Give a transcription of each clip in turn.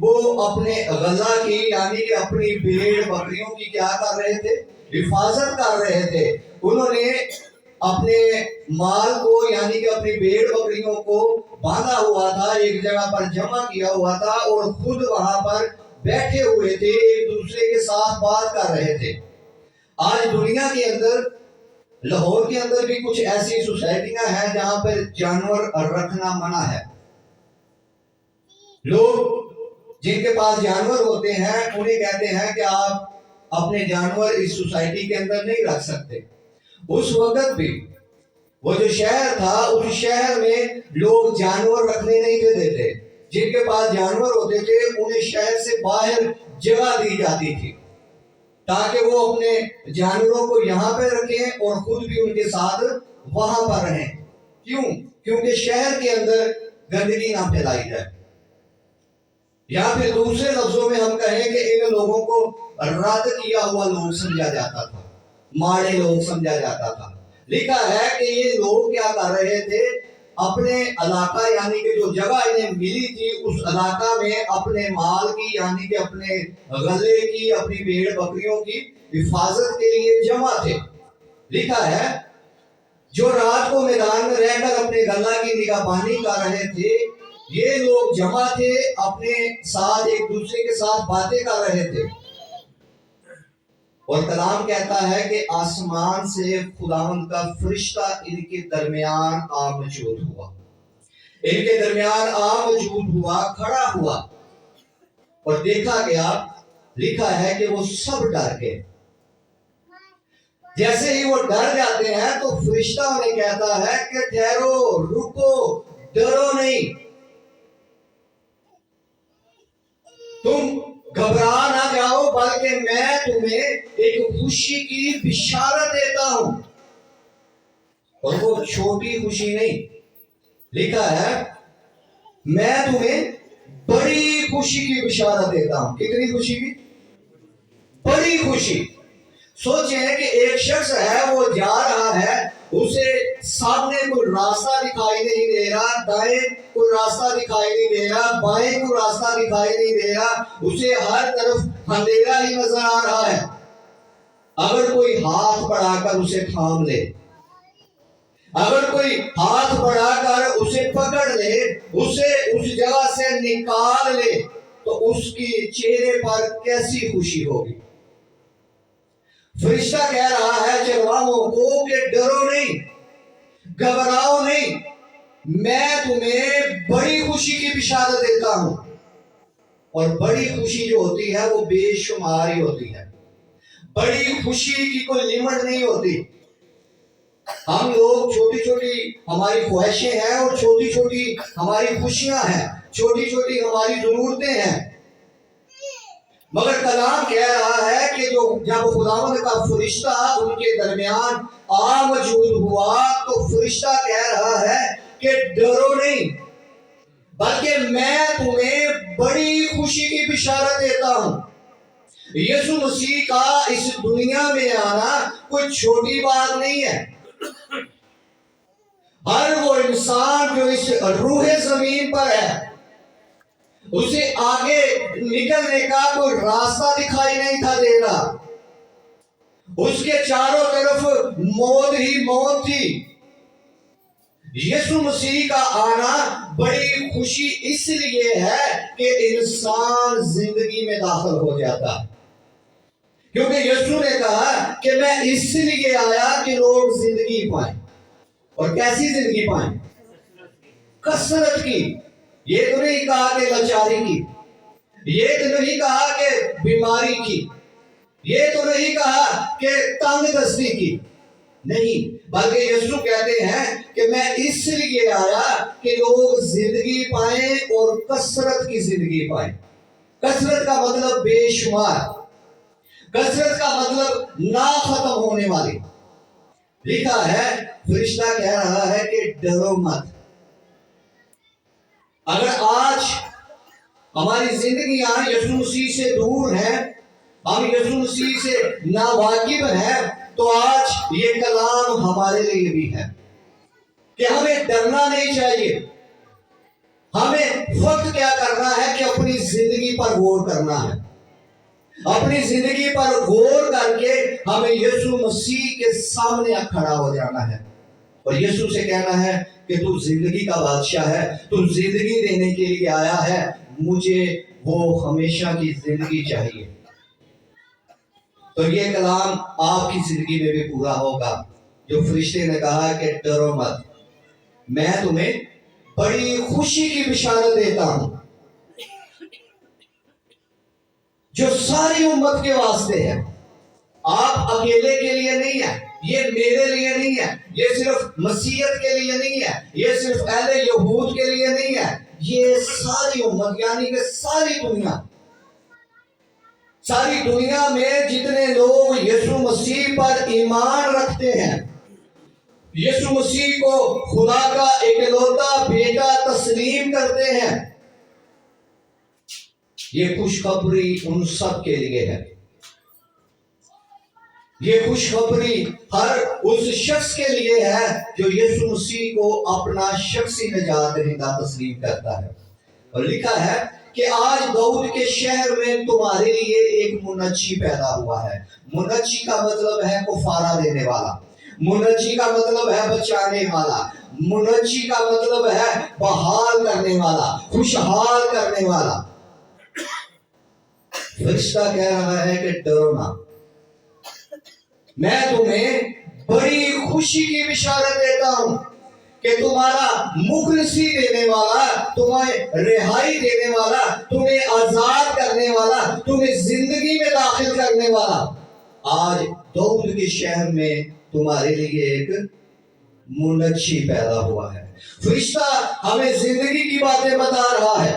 وہ اپنے غلہ کی یعنی کہ اپنی بھیڑ بکریوں کی کیا کر رہے تھے؟ حفاظت کر رہے تھے۔ انہوں نے اپنے مال کو یعنی کہ اپنی بھیڑ بکریوں کو باندھا ہوا تھا، ایک جگہ پر جمع کیا ہوا تھا اور خود وہاں پر بیٹھے ہوئے تھے، ایک دوسرے کے ساتھ بات کر رہے تھے۔ آج دنیا کے اندر، لاہور کے اندر بھی کچھ ایسی سوسائٹیاں ہیں جہاں پر جانور رکھنا منع ہے۔ لوگ جن کے پاس جانور ہوتے ہیں انہیں کہتے ہیں کہ آپ اپنے جانور اس سوسائٹی کے اندر نہیں رکھ سکتے۔ اس وقت بھی وہ جو شہر تھا، اس شہر میں لوگ جانور رکھنے نہیں تھے دیتے۔ جن کے پاس جانور ہوتے تھے انہیں شہر سے باہر جگہ دی جاتی تھی تاکہ وہ اپنے جانوروں کو یہاں پہ رکھیں اور خود بھی ان کے ساتھ وہاں پر رہیں۔ کیوں؟ کیونکہ شہر کے اندر گندگی نہ پھیلائی جائے، یا پھر دوسرے لفظوں میں ہم کہیں کہ ان لوگوں کو رد کیا ہوا لوگ سمجھا جاتا تھا، ماڑے لوگ سمجھا جاتا تھا۔ لکھا ہے کہ یہ لوگ کیا کر رہے تھے؟ اپنے علاقہ یعنی کہ جو جگہ انہیں ملی تھی اس علاقہ میں اپنے مال کی یعنی کہ اپنے غلے کی، اپنی بھیڑ بکریوں کی حفاظت کے لیے جمع تھے۔ لکھا ہے جو رات کو میدان میں رہ کر اپنے غلہ کی نگہبانی کر رہے تھے، یہ لوگ جمع تھے، اپنے ساتھ ایک دوسرے کے ساتھ باتیں کر رہے تھے۔ اور کلام کہتا ہے کہ آسمان سے خداوند کا فرشتہ ان کے درمیان آ موجود ہوا، ان کے درمیان آ موجود ہوا، کھڑا ہوا، اور دیکھا گیا، لکھا ہے کہ وہ سب ڈر گئے۔ جیسے ہی وہ ڈر جاتے ہیں تو فرشتہ انہیں کہتا ہے کہ ٹھہرو، رکو، ڈرو نہیں، تم گھبرا نہ جاؤ، بلکہ میں تمہیں ایک خوشی کی بشارت دیتا ہوں۔ اور وہ چھوٹی خوشی نہیں، لکھا ہے میں تمہیں بڑی خوشی کی بشارت دیتا ہوں۔ کتنی خوشی کی؟ بڑی خوشی۔ سوچیں کہ ایک شخص ہے، وہ جا رہا ہے، اسے سامنے کوئی راستہ دکھائی نہیں دے رہا، دائیں کوئی راستہ دکھائی نہیں دے رہا، بائیں کوئی راستہ دکھائی نہیں دے رہا، اسے ہر طرف اندھیرا ہی نظر آ رہا ہے۔ اگر کوئی ہاتھ بڑھا کر اسے تھام لے، اگر کوئی ہاتھ بڑھا کر اسے پکڑ لے، اسے اس جگہ سے نکال لے، تو اس کی چہرے پر کیسی خوشی ہوگی۔ فرشتہ کہہ رہا ہے چرواہوں کو کہ ڈرو نہیں، گھبراؤ نہیں، میں تمہیں بڑی خوشی کی بشارت دیتا ہوں۔ اور بڑی خوشی جو ہوتی ہے وہ بے شمار ہی ہوتی ہے، بڑی خوشی کی کوئی لمٹ نہیں ہوتی۔ ہم لوگ چھوٹی چھوٹی ہماری خواہشیں ہیں اور چھوٹی چھوٹی ہماری خوشیاں ہیں، چھوٹی چھوٹی ہماری ضرورتیں ہیں، مگر کلام کہہ رہا ہے کہ جب خداوند کا فرشتہ ان کے درمیان آ موجود ہوا تو فرشتہ کہہ رہا ہے کہ ڈرو نہیں، بلکہ میں تمہیں بڑی خوشی کی بشارت دیتا ہوں۔ یسوع مسیح کا اس دنیا میں آنا کوئی چھوٹی بات نہیں ہے۔ ہر وہ انسان جو اس روح زمین پر ہے، اسے آگے نکلنے کا کوئی راستہ دکھائی نہیں تھا دے رہا، اس کے چاروں طرف موت ہی موت تھی۔ یسوع مسیح کا آنا بڑی خوشی اس لیے ہے کہ انسان زندگی میں داخل ہو جاتا، کیونکہ یسوع نے کہا کہ میں اس لیے آیا کہ لوگ زندگی پائیں۔ اور کیسی زندگی پائیں؟ کثرت کی۔ یہ تو نہیں کہا کہ لاچاری کی، یہ تو نہیں کہا کہ بیماری کی، یہ تو نہیں کہا کہ تنگ دستی کی، نہیں، بلکہ یسوع کہتے ہیں کہ میں اس لیے آیا کہ لوگ زندگی پائیں اور کثرت کی زندگی پائیں۔ کثرت کا مطلب بے شمار، کثرت کا مطلب نہ ختم ہونے والی۔ لکھا ہے فرشتہ کہہ رہا ہے کہ ڈرو مت۔ اگر آج ہماری زندگیاں یسوع مسیح سے دور ہیں، ہم یسوع مسیح سے ناواقف ہیں، تو آج یہ کلام ہمارے لیے بھی ہے کہ ہمیں ڈرنا نہیں چاہیے۔ ہمیں وقت کیا کرنا ہے کہ اپنے اپنی زندگی پر غور کرنا ہے. اپنی زندگی پر غور کر کے ہمیں یسوع مسیح کے سامنے کھڑا ہو جانا ہے اور یسوع سے کہنا ہے کہ تو زندگی کا بادشاہ ہے, تو زندگی دینے کے لیے آیا ہے, مجھے وہ ہمیشہ کی زندگی چاہیے. تو یہ کلام آپ کی زندگی میں بھی پورا ہوگا جو فرشتے نے کہا کہ ڈرو مت, میں تمہیں بڑی خوشی کی بشارت دیتا ہوں جو ساری امت کے واسطے ہے. آپ اکیلے کے لیے نہیں ہے, یہ میرے لیے نہیں ہے, یہ صرف مسیحیت کے لیے نہیں ہے, یہ صرف اہل یہود کے لیے نہیں ہے, یہ ساری امت یعنی کہ ساری دنیا میں جتنے لوگ یسوع مسیح پر ایمان رکھتے ہیں, یسوع مسیح کو خدا کا اکلوتا بیٹا تسلیم کرتے ہیں, یہ خوشخبری ان سب کے لیے ہے. یہ خوشخبری ہر اس شخص کے لیے ہے جو یسوع مسیح کو اپنا شخصی نجات دہندہ تسلیم کرتا ہے. اور لکھا ہے کہ آج داؤد کے شہر میں تمہارے لیے ایک منجی پیدا ہوا ہے. منجی کا مطلب ہے کفارہ دینے والا, منجی کا مطلب ہے بچانے والا, منجی کا مطلب ہے بحال کرنے والا, خوشحال کرنے والا. فرشتہ کہہ رہا ہے کہ ڈرو نہ, میں تمہیں بڑی خوشی کی بشارت دیتا ہوں کہ تمہارا مخلصی دینے والا, تمہیں رہائی دینے والا, تمہیں آزاد کرنے والا, تمہیں زندگی میں داخل کرنے والا آج داؤد کے شہر میں تمہارے لیے ایک منجی پیدا ہوا ہے. فرشتہ ہمیں زندگی کی باتیں بتا رہا ہے,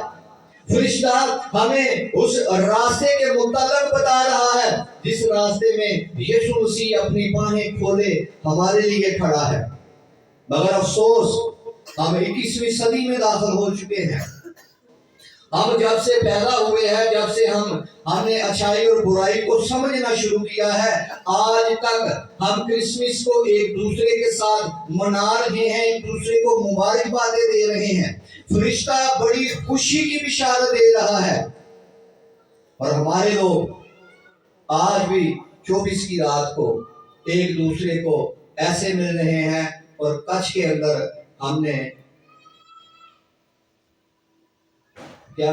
فرشتہ ہمیں اس راستے کے متعلق بتا رہا ہے جس راستے میں یسوع مسیح اپنی باہیں کھولے ہمارے لیے کھڑا ہے. مگر افسوس ہم 21ویں صدی میں داخل ہو چکے ہیں. ہم جب سے پیدا ہوئے ہیں, جب سے ہم نے اچھائی اور برائی کو سمجھنا شروع کیا ہے, آج تک ہم کرسمس کو ایک دوسرے کے ساتھ منا رہے ہیں, ایک دوسرے کو مبارکبادیں دے رہے ہیں. فرشتہ بڑی خوشی کی بشارت دے رہا ہے اور ہمارے لوگ آج بھی 24 کی رات کو ایک دوسرے کو ایسے مل رہے ہیں اور کچھ کے اندر ہم نے کیا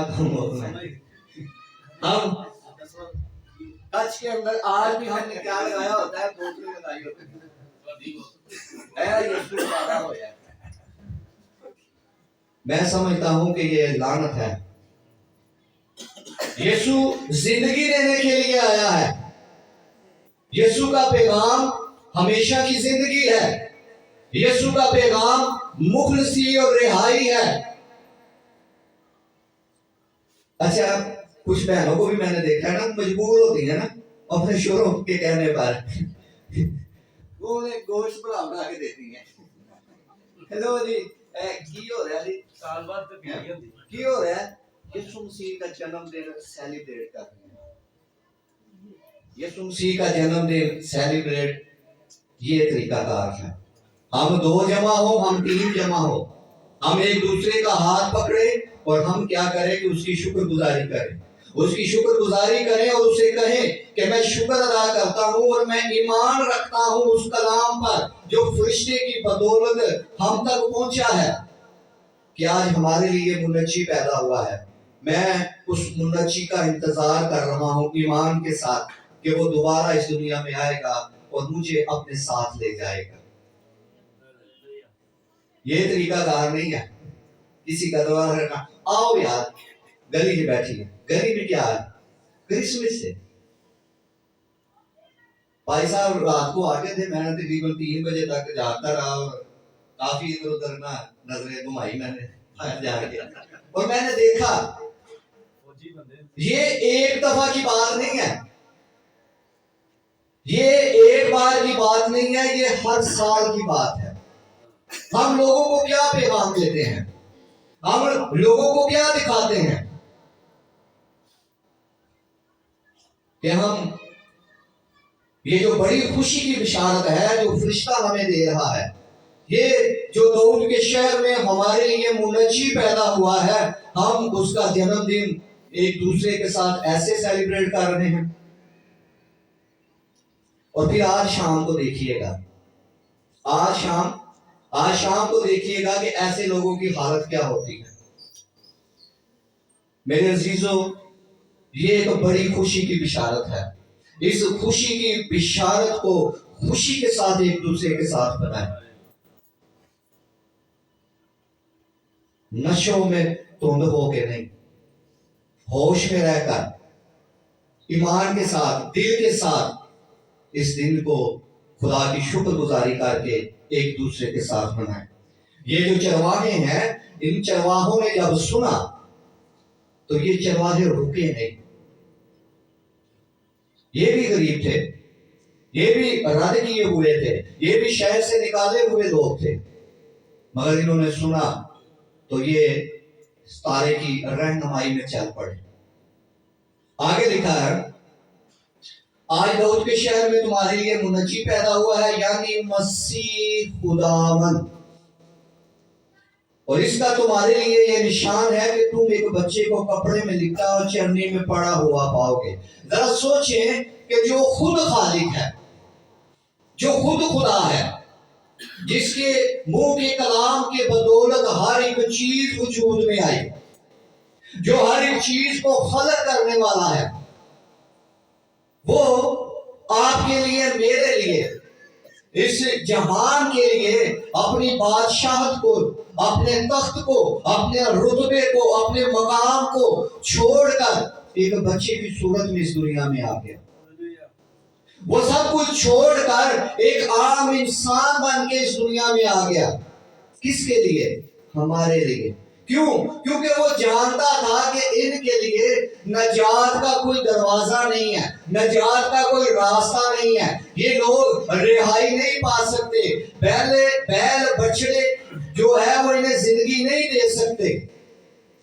ہم کچھ کے اندر آج بھی ہم نے کیا لگایا ہوتا ہے, دوسرے لگائی ہوتی ہے. میں سمجھتا ہوں کہ یہ لعنت ہے. یسوع زندگی دینے کے لیے آیا ہے. یسوع کا پیغام ہمیشہ کی زندگی ہے. یسوع کا پیغام مخلصی اور رہائی ہے. اچھا, کچھ بہنوں کو بھی میں نے دیکھا ہے نا, مجبور ہوتی ہیں نا اپنے شوہروں کے کہنے پر, وہ انہیں گوشت بنا کے دیتی ہیں. ہیلو جی, کی ہو رہا ہے جی, سال بعد تو کی ہو رہا ہے, یسوع مسیح کا جنم دن سیلیبریٹ کر رہے ہیں. یسوع مسیح کا جنم دن سیلیبریٹ یہ طریقہ کار ہے. ہم 2 جمع ہو, ہم 3 جمع ہو, ہم ایک دوسرے کا ہاتھ پکڑے اور ہم کیا کریں کہ اس کی شکر گزاری کریں, اس کی شکر گزاری کریں اور اسے کہیں کہ میں شکر ادا کرتا ہوں اور میں ایمان رکھتا ہوں اس کلام پر جو فرشتے کی بدولت ہم تک پہنچا ہے کہ آج ہمارے لیے منجی پیدا ہوا ہے. میں اس منجی کا انتظار کر رہا ہوں ایمان کے ساتھ کہ وہ دوبارہ اس دنیا میں آئے گا اور مجھے اپنے ساتھ لے جائے گا. یہ طریقہ کار نہیں ہے کسی کا دعا کرنا, آؤ یار گلی میں بیٹھی ہے, گلی میں کیا ہے, کرسمس سے. بھائی صاحب رات کو آگے تھے, میں نے تقریباً 3 بجے تک جاگتا رہا اور کافی ادھر ادھر نہ نظریں گھمائی میں نے جا کے, اور میں نے دیکھا یہ ایک دفعہ کی بات نہیں ہے, یہ ایک بار کی بات نہیں ہے, یہ ہر سال کی بات ہے. ہم لوگوں کو کیا پیغام دیتے ہیں, ہم لوگوں کو کیا دکھاتے ہیں کہ ہم یہ جو بڑی خوشی کی بشارت ہے جو فرشتہ ہمیں دے رہا ہے, یہ جو داؤد کے شہر میں ہمارے لیے منجی پیدا ہوا ہے, ہم اس کا جنم دن ایک دوسرے کے ساتھ ایسے سیلیبریٹ کر رہے ہیں. اور پھر آج شام کو دیکھیے گا، آج شام کو دیکھیے گا کہ ایسے لوگوں کی حالت کیا ہوتی ہے. میرے عزیزو، یہ ایک بڑی خوشی کی بشارت ہے. اس خوشی کی بشارت کو خوشی کے ساتھ ایک دوسرے کے ساتھ بتائیں. نشوں میں تند ہو کے نہیں، ہوش میں رہ کر، ایمان کے ساتھ، دل کے ساتھ اس دن کو خدا کی شکر گزاری کر کے ایک دوسرے کے ساتھ منائیں. یہ جو چرواہے ہیں، ان چرواہوں نے جب سنا تو یہ چرواہے رکے نہیں. یہ بھی غریب تھے، یہ بھی رد کیے ہوئے تھے، یہ بھی شہر سے نکالے ہوئے لوگ تھے، مگر انہوں نے سنا تو یہ ستارے کی رہنمائی میں چل پڑے. آگے لکھا ہے، آج داؤد کے شہر میں تمہارے لیے منجی پیدا ہوا ہے، یعنی مسیح خداوند، اور اس کا تمہارے لیے یہ نشان ہے کہ تم ایک بچے کو کپڑے میں لپٹا اور چرنی میں پڑا ہوا پاؤ گے. ذرا سوچیں کہ جو خود خالق ہے، جو خود خدا ہے، جس کے منہ کے کلام کے بدولت ہر ایک چیز وجود میں آئی، جو ہر ایک چیز کو خلق کرنے والا ہے، وہ آپ کے لیے، میرے لیے، اس جہان کے لیے اپنی بادشاہت کو، اپنے تخت کو، اپنے رتبے کو، اپنے مقام کو چھوڑ کر ایک بچے کی صورت میں اس دنیا میں آ گیا. وہ سب کچھ چھوڑ کر ایک عام انسان بن کے اس دنیا میں آ گیا. کس کے لیے؟ ہمارے لیے. کیوں؟ کیونکہ وہ جانتا تھا کہ ان کے لیے نجات کا کوئی دروازہ نہیں ہے، نجات کا کوئی راستہ نہیں ہے. یہ لوگ رہائی نہیں پا سکتے. بیل بچڑے جو ہے وہ انہیں زندگی نہیں دے سکتے.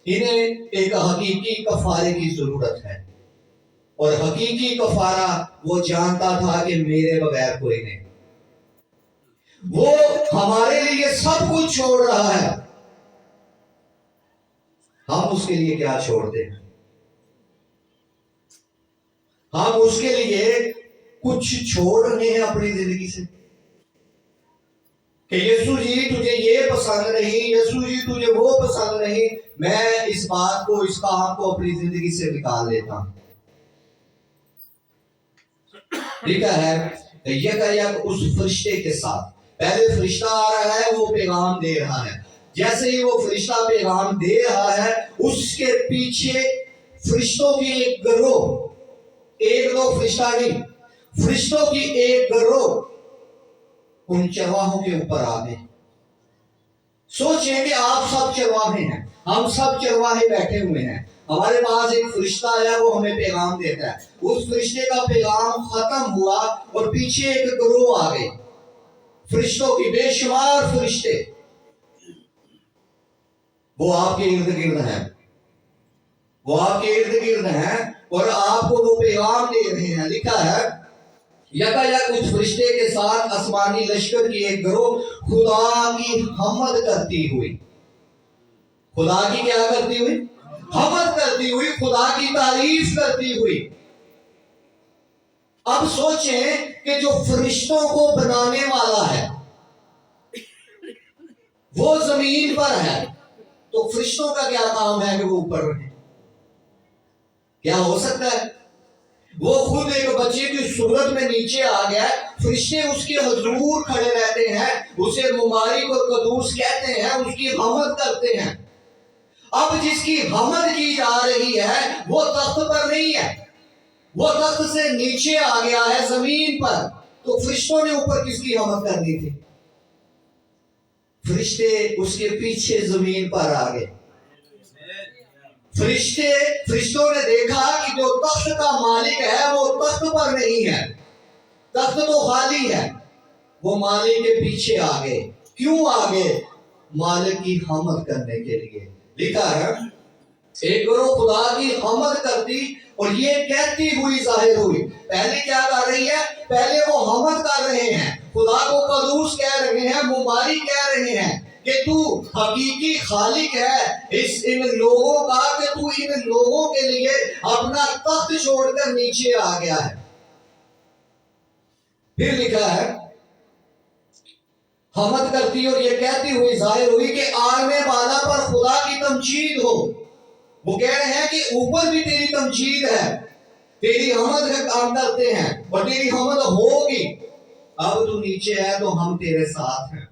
انہیں ایک حقیقی کفارے کی ضرورت ہے، اور حقیقی کفارہ وہ جانتا تھا کہ میرے بغیر کوئی نہیں. وہ ہمارے لیے سب کچھ چھوڑ رہا ہے. ہم اس کے لیے کیا چھوڑتے ہیں؟ ہم اس کے لیے کچھ چھوڑ رہے ہیں اپنی زندگی سے کہ یسوع جی تجھے یہ پسند نہیں، یسوع جی تجھے وہ پسند نہیں، میں اس بات کو، اس کام کو اپنی زندگی سے نکال لیتا ہوں. لکھا ہے یک اس فرشتے کے ساتھ، پہلے فرشتہ آ رہا ہے، وہ پیغام دے رہا ہے. جیسے ہی وہ فرشتہ پیغام دے رہا ہے، اس کے پیچھے فرشتوں کی ایک گروہ، ایک دو فرشتہ نہیں، فرشتوں کی ایک گروہ ان چرواہوں کے اوپر آ گئے. سوچیں کہ آپ سب چرواہے ہیں، ہم سب چرواہے بیٹھے ہوئے ہیں، ہمارے پاس ایک فرشتہ آیا، وہ ہمیں پیغام دیتا ہے. اس فرشتے کا پیغام ختم ہوا اور پیچھے ایک گروہ آ گئے، فرشتوں کی بے شمار فرشتے، وہ آپ کے ارد گرد ہیں، وہ آپ کے ارد گرد ہیں اور آپ کو وہ پیغام دے رہے ہیں. لکھا ہے یکا یک اس فرشتے کے ساتھ آسمانی لشکر کی ایک گروہ خدا کی حمد کرتی ہوئی، خدا کی کیا کرتی ہوئی؟ حمد کرتی ہوئی، خدا کی تعریف کرتی ہوئی. اب سوچیں کہ جو فرشتوں کو بنانے والا ہے وہ زمین پر ہے، تو فرشتوں کا کیا کام ہے کہ وہ اوپر رہے؟ کیا ہو سکتا ہے؟ وہ خود ایک بچے کی صورت میں نیچے آ گیا، فرشتے اس کے حضور کھڑے رہتے ہیں، اسے مبارک اور قدوس کہتے ہیں، اس کی حمد کرتے ہیں. اب جس کی حمد کی جا رہی ہے وہ تخت پر نہیں ہے، وہ تخت سے نیچے آ گیا ہے زمین پر. تو فرشتوں نے اوپر کس کی حمد کرنی تھی؟ فرشتے اس کے پیچھے زمین پر آ گئے. فرشتوں نے دیکھا کہ جو تخت کا مالک ہے وہ تخت پر نہیں ہے، تخت تو خالی ہے. وہ مالک کے پیچھے آ گئے. کیوں آ گئے؟ مالک کی حمد کرنے کے لیے. لکھا ہے ایک گروہ خدا کی حمد کرتی اور یہ کہتی ہوئی ظاہر ہوئی. پہلے کیا کر رہی ہے؟ پہلے وہ حمد کر رہے ہیں، خدا کو قدوس کہہ رہے ہیں، مبارک کہہ رہے ہیں. کہ تو حقیقی خالق ہے ان لوگوں کا، کہ تو ان لوگوں کے لیے اپنا تخت چھوڑ کر نیچے آ گیا ہے۔ پھر لکھا ہے حمد کرتی اور یہ کہتی ہوئی ظاہر ہوئی کہ آنے والا پر خدا کی تمجید ہو۔ وہ کہہ رہے ہیں کہ اوپر بھی تیری تمجید ہے، تیری حمد ہم کرتے ہیں اور تیری حمد ہوگی۔ اب تو نیچے ہے تو ہم تیرے ساتھ ہیں،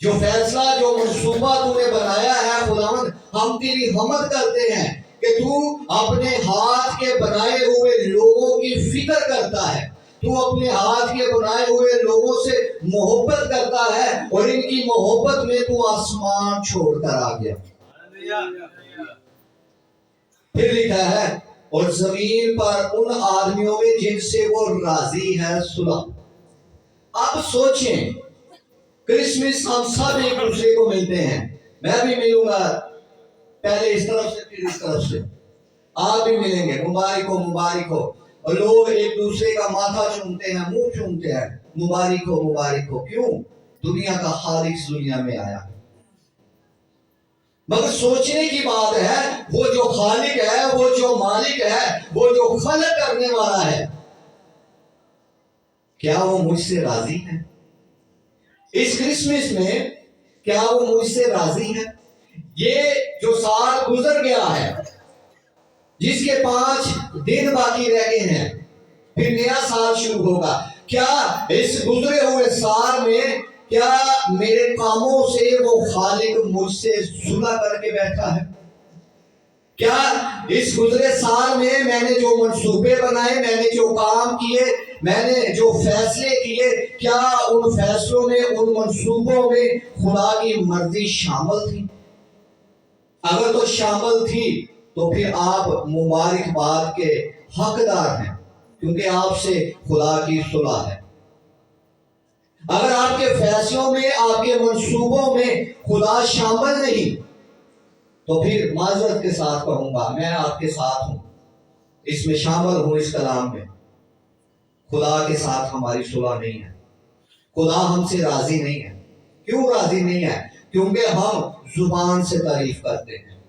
جو فیصلہ جو منصوبہ تو نے بنایا ہے خداوند، ہم تیری حمد کرتے ہیں کہ تو اپنے ہاتھ کے بنائے ہوئے لوگوں کی فکر کرتا ہے، تو اپنے ہاتھ کے بنائے ہوئے لوگوں سے محبت کرتا ہے اور ان کی محبت میں تو آسمان چھوڑ کر آ گیا۔ پھر لکھا ہے اور زمین پر ان آدمیوں میں جن سے وہ راضی ہے صلح۔ اب سوچیں، کرسمس ہم سب ایک دوسرے کو ملتے ہیں، میں بھی ملوں گا پہلے اس طرف سے پھر اس طرف سے، آپ بھی ملیں گے، مبارک ہو مبارک ہو، اور لوگ ایک دوسرے کا ماتھا چومتے ہیں، منہ چومتے ہیں، مبارک ہو مبارک ہو۔ کیوں؟ دنیا کا خالق اس دنیا میں آیا۔ مگر سوچنے کی بات ہے، وہ جو خالق ہے، وہ جو مالک ہے، وہ جو خلق کرنے والا ہے، کیا وہ مجھ سے راضی ہے؟ اس کرسمس میں کیا وہ مجھ سے راضی ہے؟ یہ جو سال گزر گیا ہے، جس کے 5 دن باقی رہ گئے ہیں، پھر نیا سال شروع ہوگا، کیا اس گزرے ہوئے سال میں کیا میرے کاموں سے وہ خالق مجھ سے صلح کر کے بیٹھا ہے؟ کیا اس گزرے سال میں نے جو منصوبے بنائے، میں نے جو کام کیے، میں نے جو فیصلے کیے، کیا ان فیصلوں میں، ان منصوبوں میں خدا کی مرضی شامل تھی؟ اگر تو شامل تھی تو پھر آپ مبارکباد کے حقدار ہیں، کیونکہ آپ سے خدا کی صلح ہے۔ اگر آپ کے فیصلوں میں، آپ کے منصوبوں میں خدا شامل نہیں، تو پھر معذرت کے ساتھ کہوں گا، میں آپ کے ساتھ ہوں، اس میں شامل ہوں، اس کلام میں خدا کے ساتھ ہماری صلح نہیں ہے، خدا ہم سے راضی نہیں ہے۔ کیوں راضی نہیں ہے؟ کیونکہ ہم زبان سے تعریف کرتے ہیں،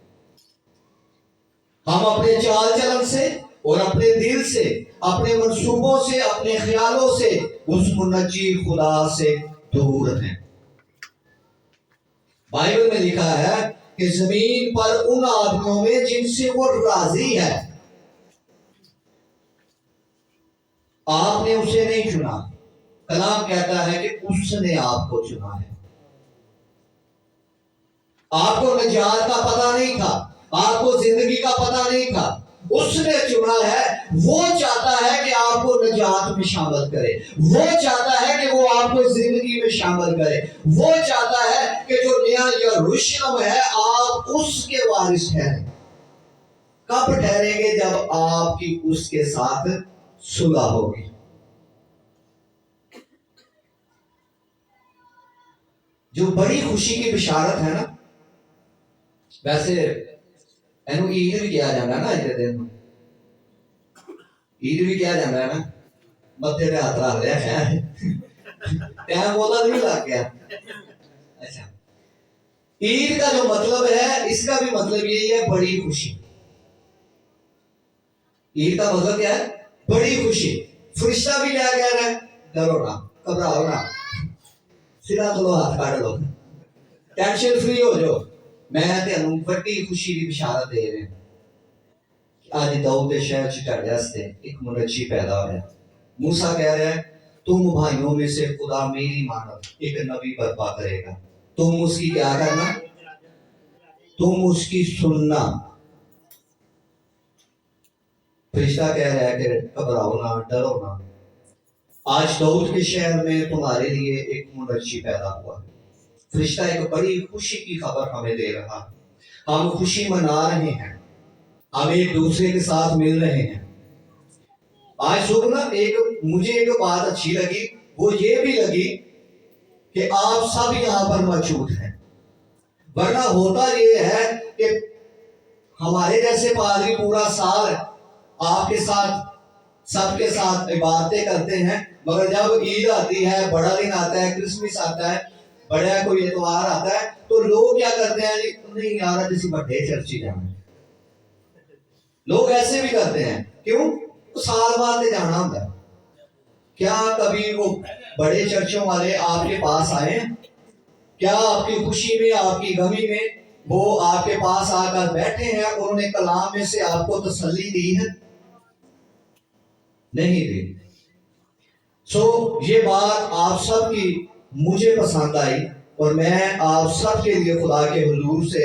ہم اپنے چال چلن سے اور اپنے دل سے، اپنے منصوبوں سے، اپنے خیالوں سے اس منجی خدا سے دور ہیں۔ بائبل میں لکھا ہے کہ زمین پر ان آدمیوں میں جن سے وہ راضی ہے، آپ نے اسے نہیں چنا، کلام کہتا ہے کہ اس نے آپ کو چنا ہے۔ آپ کو نجات کا پتہ نہیں تھا، آپ کو زندگی کا پتہ نہیں تھا، اس نے چنا ہے۔ وہ چاہتا ہے کہ آپ کو نجات میں شامل کرے، وہ چاہتا ہے کہ وہ آپ کو زندگی میں شامل کرے، وہ چاہتا ہے کہ جو نیا یروشلم ہے آپ اس کے وارث ہیں۔ کب ٹھہریں گے؟ جب آپ کی اس کے ساتھ صلح ہوگی۔ جو بڑی خوشی کی بشارت ہے نا، ویسے اینو عید بھی کیا جانا ہے نا، اج دن عید بھی کیا جانا ہے نا، متھے پہ ہاتھ رکھ دیا ہے، ٹائم بولا نہیں لگ گیا۔ اچھا، عید کا جو مطلب ہے، اس کا بھی مطلب یہی ہے، بڑی خوشی۔ عید کا مطلب کیا ہے؟ بڑی خوشی۔ فرشتہ بھی کیا کہہ رہا ہے؟ ڈرو نہ، گھبراؤ نہ، سیدھا کھلو، ہاتھ کاٹ لو، ٹینشن فری ہو جاؤ، میں تینوں بڑی خوشی کی بشارت دے رہے ہیں۔ آج داؤد کے شہر چٹاڑے ہستے ایک منجی پیدا ہوا ہے۔ موسیٰ کہہ رہا ہے تم بھائیوں میں سے خدا میری مانت ایک نبی برپا کرے گا، تم اس کی کیا کرنا؟ تم اس کی سننا۔ فرشتہ کہہ رہا ہے کہ گھبراؤ نہ، ڈرو نہ، آج داؤد کے شہر میں تمہارے لیے ایک منجی پیدا ہوا ہے۔ فرشتہ ایک بڑی خوشی کی خبر ہمیں دے رہا، ہم خوشی منا رہے ہیں، ہم ایک دوسرے کے ساتھ مل رہے ہیں۔ آج صبح نا مجھے ایک بات اچھی لگی، وہ یہ بھی لگی کہ آپ سب یہاں پر موجود ہیں، ورنہ ہوتا یہ ہے کہ ہمارے جیسے پادری پورا سال آپ کے ساتھ، سب کے ساتھ عبادتیں کرتے ہیں، مگر جب عید آتی ہے، بڑا دن آتا ہے، کرسمس آتا ہے، بڑا کوئی اتوار آتا ہے تو لوگ کیا کرتے ہیں جی نہیں یار کسی بڑے چرچ ہی جانا ہے. لوگ ایسے بھی کرتے ہیں. کیوں؟ سال بعد میں جانا ہوتا ہے. کیا کبھی وہ بڑے چرچوں والے آپ کے پاس آئے ہیں؟ کیا آپ کی خوشی میں آپ کی غمی میں وہ آپ کے پاس آ کر بیٹھے ہیں؟ انہوں نے کلام میں سے آپ کو تسلی دی ہے؟ نہیں دی. یہ بات آپ سب کی مجھے پسند آئی اور میں آپ سب کے لیے خدا کے حضور سے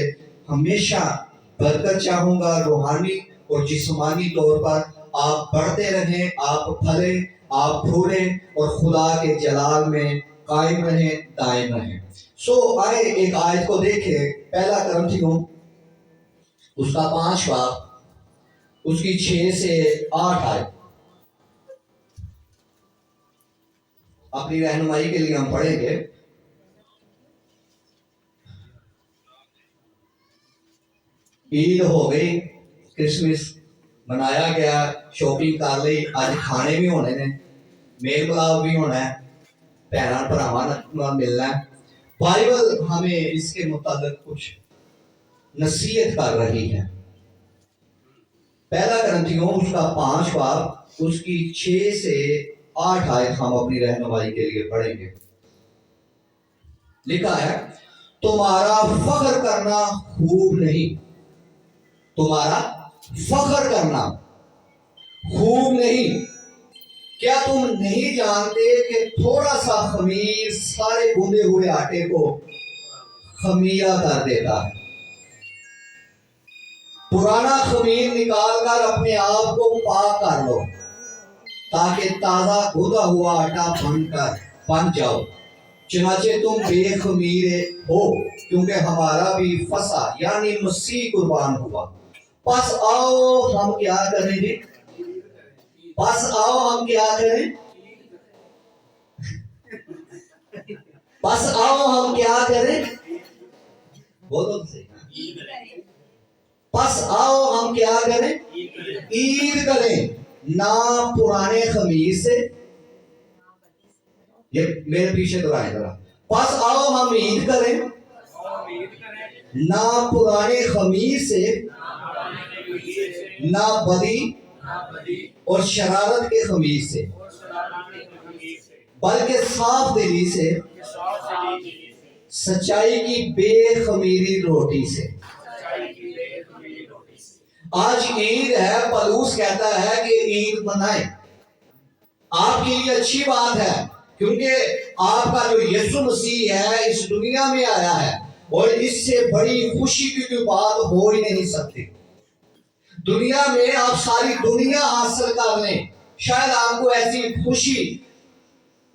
ہمیشہ برکت چاہوں گا. روحانی اور جسمانی طور پر آپ بڑھتے رہیں، آپ پھلیں، آپ پھولیں اور خدا کے جلال میں قائم رہیں، دائم رہیں. آئے ایک آیت کو دیکھیں. پہلا کرنتھیوں اس کا 5 باب اس کی 6 سے 8 آیت. اپنی رہنمائی کے لیے ہم پڑھیں گے. عید ہو گئی، کرسمس منایا گیا، شاپنگ کر لی، آج کھانے بھی ہونے نے، میل ملاپ بھی ہونا ہے، بہن بھراواں نال ملنا ہے. بائبل ہمیں اس کے متعلق کچھ نصیحت کر رہی ہے. پہلا کرنتھیوں اس کا 5 باب اس کی 6 سے 8 آیت ہم اپنی رہنمائی کے لیے پڑھیں گے. لکھا ہے تمہارا فخر کرنا خوب نہیں، تمہارا فخر کرنا خوب نہیں. کیا تم نہیں جانتے کہ تھوڑا سا خمیر سارے گوندے ہوئے آٹے کو خمیرہ کر دیتا ہے؟ پرانا خمیر نکال کر اپنے آپ کو پاک کر لو تاکہ تازہ گوندا ہوا آٹا بن جاؤ. چنانچہ تم بے خمیر ہو کیونکہ ہمارا بھی فسح یعنی مسیح قربان ہوا. پس آؤ ہم کیا کریں گے؟ پس آؤ ہم کیا کریں؟ پس آؤ ہم کیا کریں؟ بولو سے. پس آؤ ہم کیا کریں؟ عید کریں، نہ پرانے خمیر سے. یہ میرے پیچھے دہرائیں ذرا. پس آؤ ہم عید کریں نہ پرانے خمیر سے، نہ بدی اور شرارت کے خمیر سے، بلکہ صاف دلی سے، سچائی کی بے خمیری روٹی سے. آج عید ہے، پلوس کہتا ہے کہ عید منائیں. آپ کے لیے اچھی بات ہے کیونکہ آپ کا جو یسوع مسیح ہے اس دنیا میں آیا ہے اور اس سے بڑی خوشی کی کوئی بات ہو ہی نہیں سکتی. دنیا میں آپ ساری دنیا حاصل کر لیں، شاید آپ کو ایسی خوشی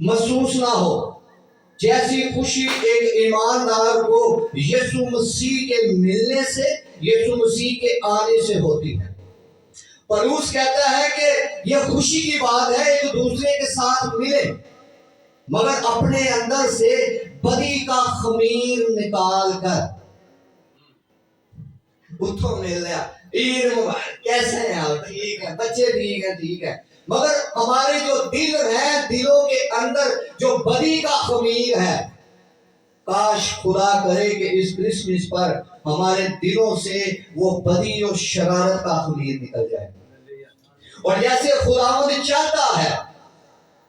محسوس نہ ہو جیسی خوشی ایک ایماندار کو یسوع مسیح کے ملنے سے، یسوع مسیح کے آنے سے ہوتی ہے. پلوس کہتا ہے کہ یہ خوشی کی بات ہے ایک دوسرے کے ساتھ ملے، مگر اپنے اندر سے بدی کا خمیر نکال کر اتھو مل لیا. عید مبارک، کیسے ہیں آپ؟ ٹھیک ہے بچے، ٹھیک ہے. مگر ہمارے جو دل ہیں، دلوں کے اندر جو بدی کا خمیر ہے، کاش خدا کرے کہ اس کرسمس پر ہمارے دلوں سے وہ بدی اور شرارت کا خمیر نکل جائے. اور جیسے خداوند چاہتا ہے،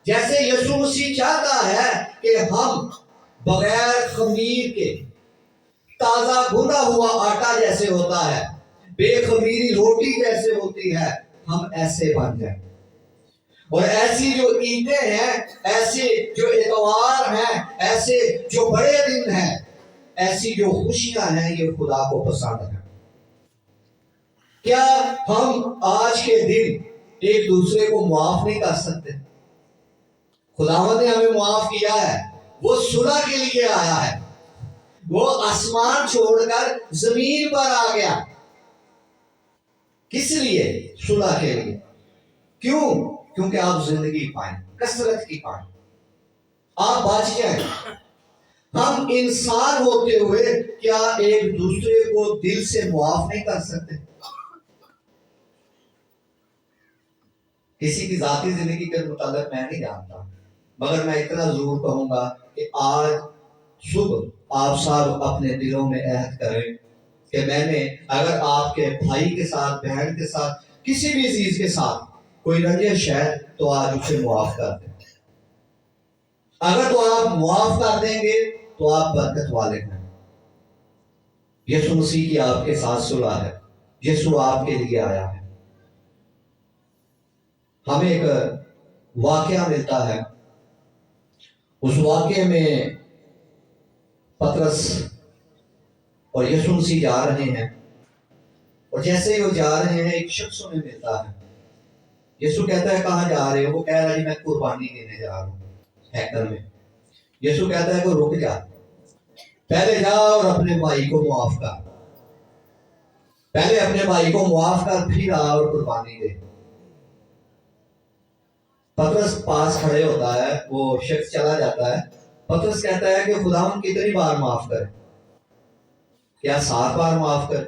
جیسے یسوع مسیح چاہتا ہے کہ ہم بغیر خمیر کے تازہ گوندہ ہوا آٹا جیسے ہوتا ہے، بے خمیری روٹی جیسے ہوتی ہے، ہم ایسے بن جائیں. اور ایسی جو عیدیں ہیں، ایسے جو اتوار ہیں، ایسے جو بڑے دن ہیں، ایسی جو خوشیاں ہیں، یہ خدا کو پسند ہے. کیا ہم آج کے دن ایک دوسرے کو معاف نہیں کر سکتے؟ خداوند نے ہمیں معاف کیا ہے، وہ صلح کے لیے آیا ہے، وہ آسمان چھوڑ کر زمین پر آ گیا. کس لیے؟ صلح کے لیے. کیوں؟ کیونکہ آپ زندگی پائیں، کثرت کی پائیں، آپ بچ جائیں. ہم انسان ہوتے ہوئے کیا ایک دوسرے کو دل سے معاف نہیں کر سکتے؟ کسی کی ذاتی زندگی کے متعلق میں نہیں جانتا، مگر میں اتنا ضرور کہوں گا کہ آج صبح آپ صاحب اپنے دلوں میں عہد کریں کہ میں نے اگر آپ کے بھائی کے ساتھ، بہن کے ساتھ، کسی بھی چیز کے ساتھ کوئی رنجش ہے تو آج اسے معاف کر دیں. اگر تو آپ معاف کر دیں گے تو آپ برکت والے ہیں. یسوع مسیح کی آپ کے ساتھ صلح ہے. یسوع آپ کے لیے آیا ہے. ہمیں ایک واقعہ ملتا ہے. اس واقعے میں پطرس اور یسوع مسیح جا رہے ہیں، اور جیسے ہی وہ جا رہے ہیں ایک شخص انہیں ملتا ہے. یسوع کہتا ہے کہاں جا رہے ہو؟ وہ کہہ رہا ہے میں قربانی دینے جا رہا ہوں ہیکل میں. یسوع کہتا ہے کہ رک جا، پہلے جا اور اپنے بھائی کو معاف کر. پہلے اپنے بھائی کو معاف کر، پھر آ اور قربانی دے. پطرس پاس کھڑے ہوتا ہے، وہ شخص چلا جاتا ہے. پطرس کہتا ہے کہ خداوند کتنی بار معاف کرے؟ کیا 7 بار معاف کرے؟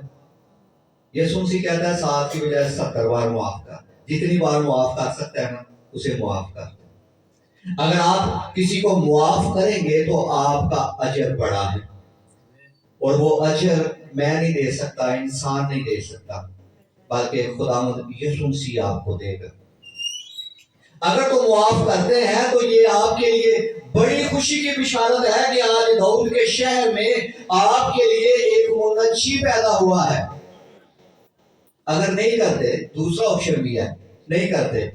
یسوع مسیح کہتا ہے 7 کی بجائے 70 بار معاف کر. جتنی بار معاف کر سکتا ہے نا اسے معاف کر. اگر آپ کسی کو معاف کریں گے تو آپ کا اجر بڑا ہے، اور وہ اجر میں نہیں دے سکتا، انسان نہیں دے سکتا، بلکہ خداوند یسوع مسیح آپ کو دے گا. اگر تو معاف کرتے ہیں تو یہ آپ کے لیے بڑی خوشی کی بشارت ہے کہ آج داؤد کے شہر میں آپ کے لیے ایک منجی پیدا ہوا ہے. اگر نہیں کرتے، دوسرا آپشن بھی ہے، نہیں کرتے،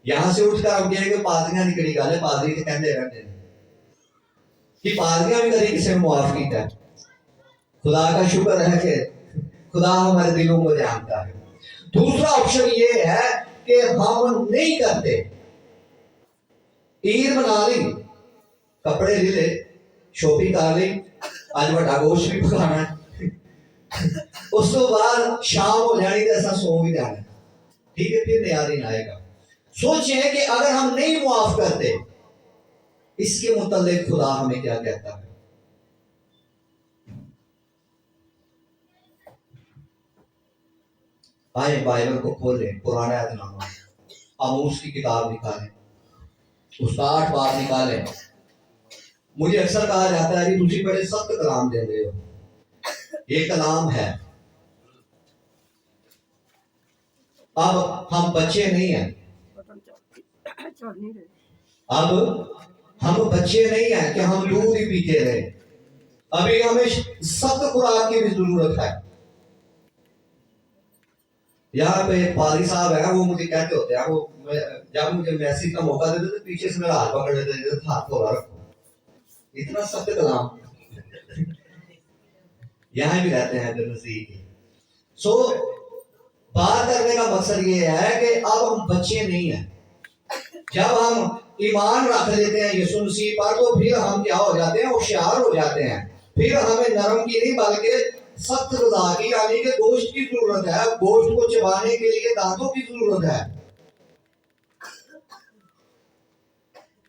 یہاں سے اٹھ کر ہم کہیں کہ پادریاں نکلی گل ہے، پادری تو کہتے رہتے ہیں کہ پادریاں بھی کبھی کسی نے معاف کیتا ہے. خدا کا شکر ہے کہ خدا ہمارے دلوں کو جانتا ہے. دوسرا آپشن یہ ہے کہ ہم نہیں کرتے. عید بنا لی، کپڑے لے لے، شاپنگ کر لی، آج بڑا گوشت بھی پکانا ہے، اس تو بعد شام ہو جانی تو ایسا سو بھی جانا ہے. ٹھیک ہے، پھر نیا دن آئے گا. سوچیں کہ اگر ہم نہیں معاف کرتے، اس کے متعلق خدا ہمیں کیا کہتا ہے. آئے بائبل کو کھولیں، پرانا عہد نامہ، آموس کی کتاب نکالیں، اس کا 8 باب نکالیں. مجھے اکثر کہا جاتا ہے کہ تجھے بڑے سخت کلام دے رہے ہو. یہ کلام ہے. اب ہم بچے نہیں ہیں، اب ہم بچے نہیں ہیں کہ ہم دودھ ہی پیتے رہے. ابھی ہمیں سخت خوراک کی بھی ضرورت ہے. یہاں پہ پادری صاحب ہیں، وہ مجھے کہتے ہوتے ہیں، وہ جب مجھے میسیج کا موقع دیتے تو پیچھے سے میرا ہاتھ پکڑ لیتے تھے، ہاتھ تھوڑا رکھو. اتنا سخت کلام یہاں بھی رہتے ہیں در مسیح کی. سو بات کرنے کا مقصد یہ ہے کہ اب ہم بچے نہیں ہیں. جب ہم ایمان رکھ لیتے ہیں یسوع مسیح پر تو پھر ہم کیا ہو جاتے ہیں؟ ہوشیار ہو جاتے ہیں. پھر ہمیں نرم کی نہیں بلکہ سخت غذا کی، یعنی کہ گوشت کی ضرورت ہے. گوشت کو چبانے کے لیے دانتوں کی ضرورت ہے.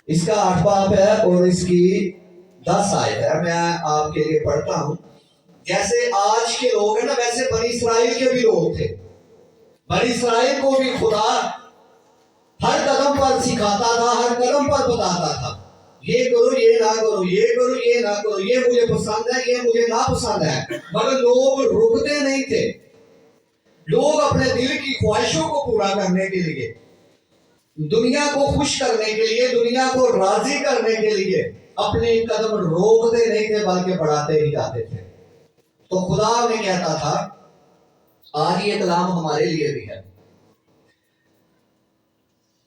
اس کا 8 باب ہے اور اس کی 10 آیت ہے. میں آپ کے لیے پڑھتا ہوں. جیسے آج کے لوگ ہیں نا، ویسے بنی اسرائیل کے بھی لوگ تھے. بنی اسرائیل کو بھی خدا ہر قدم پر سکھاتا تھا، ہر قدم پر بتاتا تھا یہ کرو، یہ نہ کرو، یہ کرو، یہ نہ کرو، یہ مجھے پسند ہے، یہ مجھے ناپسند ہے. مگر لوگ رکتے نہیں تھے. لوگ اپنے دل کی خواہشوں کو پورا کرنے کے لیے، دنیا کو خوش کرنے کے لیے، دنیا کو راضی کرنے کے لیے اپنے قدم روکتے نہیں تھے بلکہ بڑھاتے ہی جاتے تھے. تو خدا نے کہتا تھا، آج یہ کلام ہمارے لیے بھی ہے.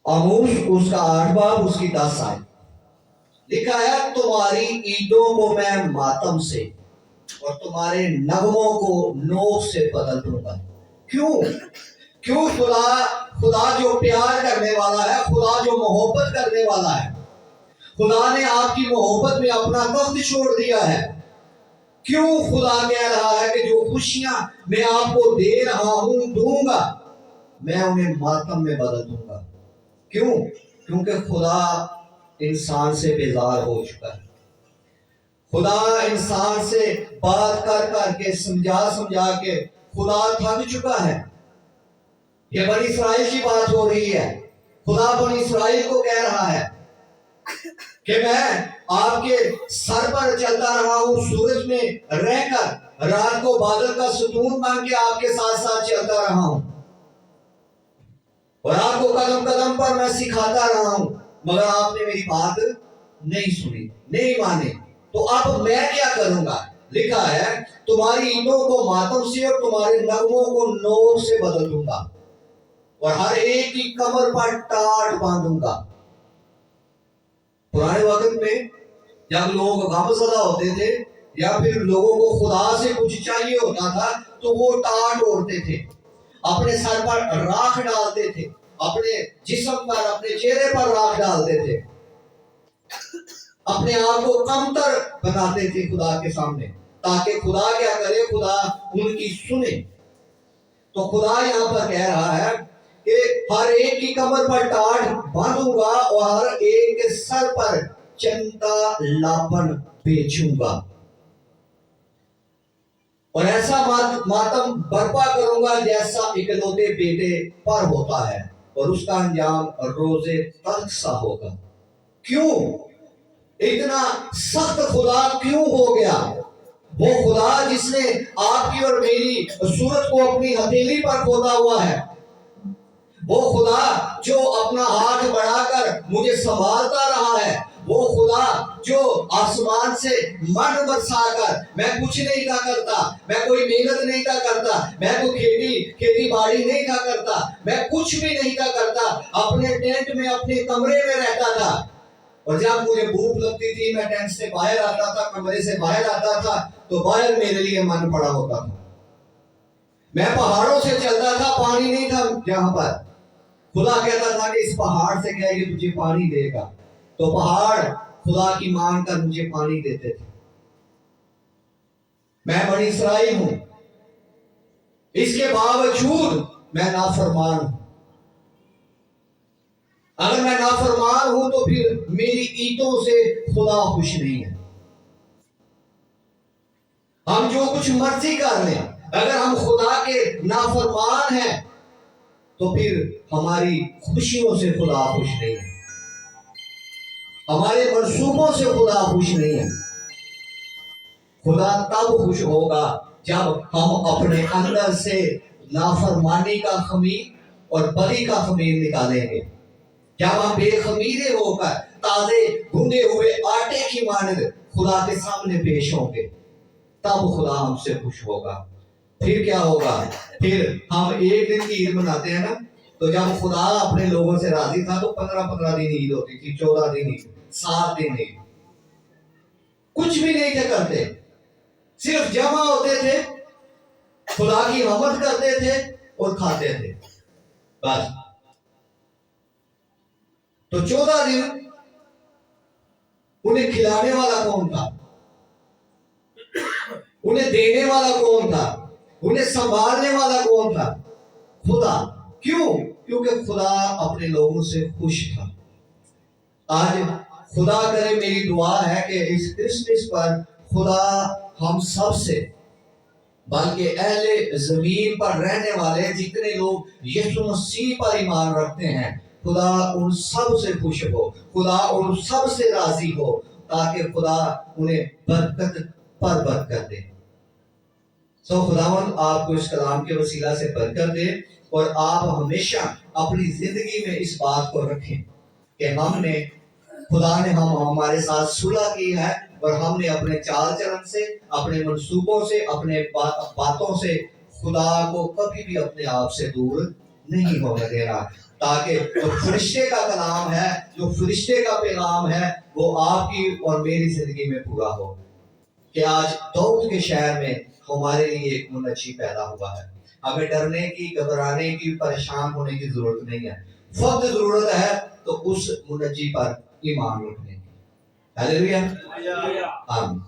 آموس اس کا 8 باب اس کی 10 آیت لکھا ہے، تمہاری عیدوں کو میں ماتم سے اور تمہارے نغموں کو نوک سے بدل دوں گا. کیوں خدا جو پیار کرنے والا ہے، خدا جو محبت کرنے والا ہے، خدا نے آپ کی محبت میں اپنا تخت چھوڑ دیا ہے. کیوں خدا کہہ رہا ہے کہ جو خوشیاں میں آپ کو دے رہا ہوں، دوں گا، میں انہیں ماتم میں بدل دوں گا. کیونکہ خدا انسان سے بیزار ہو چکا ہے. خدا انسان سے بات کر کر کے، سمجھا کے خدا تھک چکا ہے. یہ بنی اسرائیل کی بات ہو رہی ہے. خدا بنی اسرائیل کو کہہ رہا ہے کہ میں آپ کے سر پر چلتا رہا ہوں سورج میں رہ کر، رات کو بادل کا ستون بن کے آپ کے ساتھ ساتھ چلتا رہا ہوں، اور آپ کو قدم قدم پر میں سکھاتا رہا ہوں، مگر آپ نے میری بات نہیں سنی، نہیں مانی، تو اب میں کیا کروں گا؟ لکھا ہے تمہاری اینٹوں کو ماتم سے اور تمہارے نغموں کو نوک سے بدل دوں گا، اور ہر ایک کی کمر پر ٹاٹ باندھوں گا۔ پرانے وقت میں جب لوگ غم زدہ ہوتے تھے یا پھر لوگوں کو خدا سے کچھ چاہیے ہوتا تھا تو وہ ٹاٹ اوڑھتے تھے، اپنے سر پر راکھ ڈالتے تھے، اپنے جسم پر، اپنے چہرے پر راکھ ڈالتے تھے، اپنے آپ کو کمتر بناتے تھے خدا کے سامنے، تاکہ خدا کیا کرے؟ خدا ان کی سنے۔ تو خدا یہاں پر کہہ رہا ہے کہ ہر ایک کی کمر پر ٹاٹ باندھوں گا اور ہر ایک کے سر پر چندہ لاپن بیچوں گا، اور ایسا ماتم برپا کروں گا جیسا اکلوتے بیٹے پر ہوتا ہے، اور اس کا انجام روز تلخ سا ہوگا۔ کیوں اتنا سخت خدا کیوں ہو گیا؟ وہ خدا جس نے آپ کی اور میری صورت کو اپنی ہتھیلی پر کھودا ہوا ہے، وہ خدا جو اپنا ہاتھ بڑھا کر مجھے سنبھالتا رہا ہے، وہ خدا جو آسمان سے من برسا کر، میں کچھ نہیں تھا کرتا، میں کوئی محنت نہیں تھا کرتا، میں کوئی کھیتی باڑی نہیں تھا کرتا، میں کچھ بھی نہیں تھا کرتا، اپنے ٹینٹ میں اپنے کمرے میں رہتا تھا، اور جب مجھے بھوک لگتی تھی میں ٹینٹ سے باہر آتا تھا، کمرے سے باہر آتا تھا تو باہر میرے لیے من پڑا ہوتا تھا، میں پہاڑوں سے چلتا تھا، پانی نہیں تھا جہاں پر، خدا کہتا تھا کہ اس پہاڑ سے کہے کہ تجھے پانی دے گا، تو پہاڑ خدا کی مان کر مجھے پانی دیتے تھے۔ میں بنی اسرائیل ہوں، اس کے باوجود میں نافرمان ہوں۔ اگر میں نافرمان ہوں تو پھر میری اینٹوں سے خدا خوش نہیں ہے۔ ہم جو کچھ مرضی کر لیں، اگر ہم خدا کے نافرمان ہیں تو پھر ہماری خوشیوں سے خدا خوش نہیں ہے، ہمارے منصوبوں سے خدا خوش نہیں ہے۔ خدا تب خوش ہوگا جب ہم اپنے اندر سے نافرمانی کا خمیر اور بدی کا خمیر نکالیں گے، جب ہم بے خمیرے ہو کر تازے گھندے ہوئے آٹے کی مانند خدا کے سامنے پیش ہوں گے، تب خدا ہم سے خوش ہوگا۔ پھر کیا ہوگا؟ پھر ہم ایک دن کی عید مناتے ہیں نا، تو جب خدا اپنے لوگوں سے راضی تھا تو 15 دن عید ہوتی تھی، 14 دن عید، 7 دن عید، کچھ بھی نہیں تھے کرتے، صرف جمع ہوتے تھے، خدا کی حمد کرتے تھے اور کھاتے تھے، بس۔ تو 14 دن انہیں کھلانے والا کون تھا؟ انہیں دینے والا کون تھا؟ انہیں سنبھالنے والا کون تھا؟ خدا۔ کیوں؟ کیونکہ خدا اپنے لوگوں سے خوش تھا۔ آج خدا کرے، میری دعا ہے کہ اس کرسمس پر خدا ہم سب سے، بلکہ اہل زمین پر رہنے والے جتنے لوگ یسوع مسیح پر ایمان رکھتے ہیں، خدا ان سب سے خوش ہو، خدا ان سب سے راضی ہو، تاکہ خدا انہیں برکت پر برکت دے۔ خداوند آپ کو اس کلام کے وسیلہ سے برکت دے، اور آپ ہمیشہ اپنی زندگی میں اس بات کو رکھیں کہ خدا نے ہمارے ساتھ صلح کی ہے، اور ہم نے اپنے چال چلن سے، اپنے منصوبوں سے، اپنے باتوں سے خدا کو کبھی بھی اپنے آپ سے دور نہیں ہونے دے رہا، تاکہ جو فرشتے کا کلام ہے، جو فرشتے کا پیغام ہے، وہ آپ کی اور میری زندگی میں پورا ہو، کہ آج داؤد کے شہر میں ہمارے لیے ایک منجی پیدا ہوا ہے۔ ہمیں ڈرنے کی، گھبرانے کی، پریشان ہونے کی ضرورت نہیں ہے، فقط ضرورت ہے تو اس منجی پر ایمان رکھنے کی۔ ہلیلویا، آمین۔